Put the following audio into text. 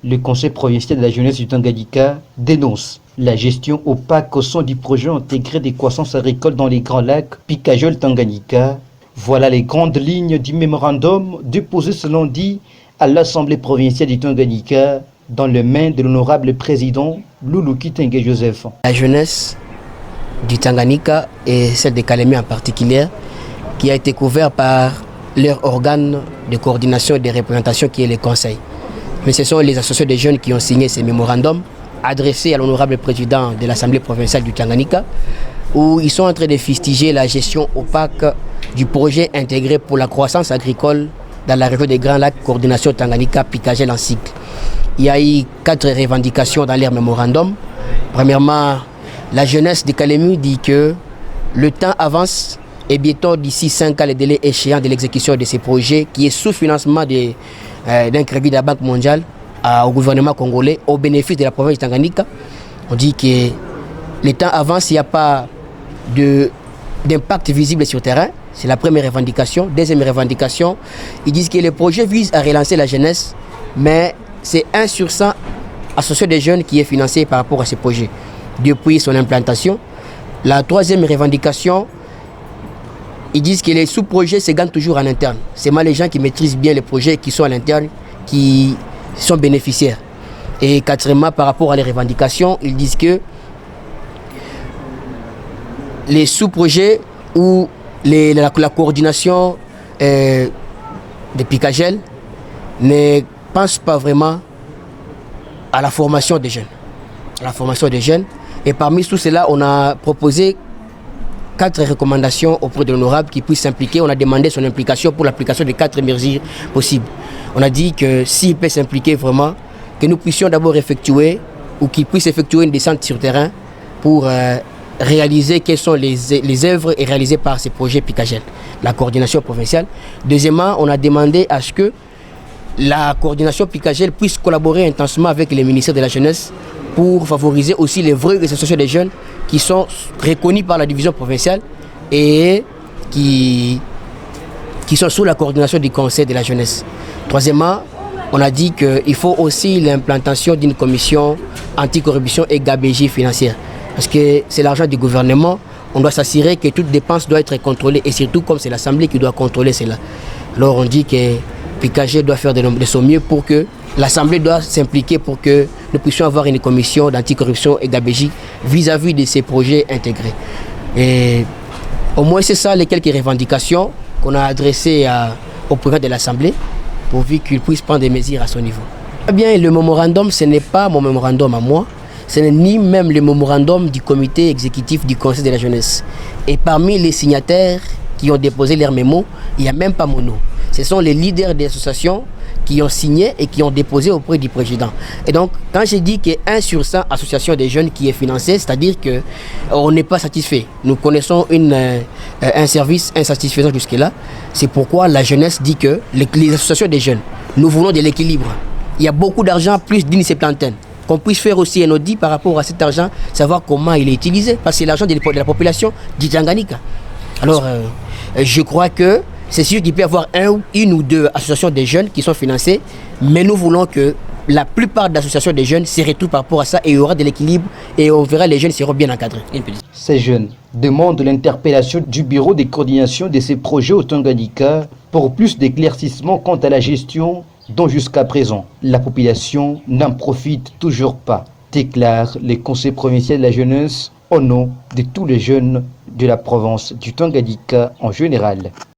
Le Conseil provincial de la jeunesse du Tanganyika dénonce la gestion opaque au sein du projet intégré des croissances agricoles dans les Grands Lacs Picajol-Tanganyika. Voilà les grandes lignes du mémorandum déposé ce lundi à l'Assemblée provinciale du Tanganyika dans les mains de l'honorable président Luluki Tengue Joseph. La jeunesse du Tanganyika et celle de Calémie en particulier, qui a été couverte par leur organe de coordination et de représentation qui est le Conseil. Mais ce sont les associations des jeunes qui ont signé ces mémorandums adressés à l'honorable président de l'Assemblée provinciale du Tanganyika, où ils sont en train de fustiger la gestion opaque du projet intégré pour la croissance agricole dans la région des Grands Lacs, coordination Tanganyika Picajol en cycle. Il y a eu 4 revendications dans leur mémorandum. Premièrement, la jeunesse de Calémie dit que le temps avance et bientôt d'ici 5 ans, le délai échéant de l'exécution de ces projets, qui est sous financement d'un crédit de la Banque mondiale au gouvernement congolais au bénéfice de la province de Tanganyika. On dit que le temps avance, il n'y a pas d'impact visible sur le terrain. C'est la première revendication. Deuxième revendication, ils disent que le projet vise à relancer la jeunesse, mais c'est 1 sur 100 association des jeunes qui est financé par rapport à ce projet depuis son implantation. La troisième revendication, ils disent que les sous-projets se gagnent toujours en interne. C'est mal les gens qui maîtrisent bien les projets qui sont à l'interne, qui sont bénéficiaires. Et quatrièmement, par rapport à les revendications, ils disent que les sous-projets ou la coordination de Picajol ne pense pas vraiment à la formation des jeunes. Et parmi tout cela, on a proposé 4 recommandations auprès de l'honorable qui puisse s'impliquer. On a demandé son implication pour l'application des 4 mesures possibles. On a dit que s'il peut s'impliquer vraiment, que nous puissions d'abord effectuer ou qu'il puisse effectuer une descente sur terrain pour réaliser quelles sont les œuvres et réalisées par ces projets Picajol, la coordination provinciale. Deuxièmement, on a demandé à ce que la coordination Picajol puisse collaborer intensément avec les ministères de la jeunesse pour favoriser aussi les vraies associations des jeunes qui sont reconnus par la division provinciale et qui sont sous la coordination du Conseil de la jeunesse. Troisièmement, on a dit qu'il faut aussi l'implantation d'une commission anticorruption et gabegie financière. Parce que c'est l'argent du gouvernement, on doit s'assurer que toute dépense doit être contrôlée et surtout comme c'est l'Assemblée qui doit contrôler cela. Alors on dit que Picajol doit faire de son mieux pour que l'Assemblée doit s'impliquer pour que nous puissions avoir une commission d'anticorruption et gabegie vis-à-vis de ces projets intégrés. Et au moins c'est ça les quelques revendications qu'on a adressées au président de l'Assemblée pourvu qu'il puisse prendre des mesures à son niveau. Eh bien, le mémorandum, ce n'est pas mon mémorandum à moi, ce n'est ni même le mémorandum du comité exécutif du Conseil de la jeunesse. Et parmi les signataires qui ont déposé leurs mémos, il n'y a même pas mon nom. Ce sont les leaders des associations qui ont signé et qui ont déposé auprès du président. Et donc, quand j'ai dit que 1 sur 100 associations des jeunes qui est financée, c'est-à-dire qu'on n'est pas satisfait. Nous connaissons un service insatisfaisant jusque-là. C'est pourquoi la jeunesse dit que les associations des jeunes, nous voulons de l'équilibre. Il y a beaucoup d'argent, plus d'une septantaine. Qu'on puisse faire aussi un audit par rapport à cet argent, savoir comment il est utilisé, parce que c'est l'argent de la population du Tanganyika. Alors, je crois que c'est sûr qu'il peut y avoir une ou deux associations des jeunes qui sont financées, mais nous voulons que la plupart des associations des jeunes se retrouvent par rapport à ça et il y aura de l'équilibre et on verra les jeunes seront bien encadrés. Ces jeunes demandent l'interpellation du bureau de coordination de ces projets au Tanganyika pour plus d'éclaircissements quant à la gestion dont jusqu'à présent la population n'en profite toujours pas, déclare le Conseil provincial de la jeunesse au nom de tous les jeunes de la province du Tanganyika en général.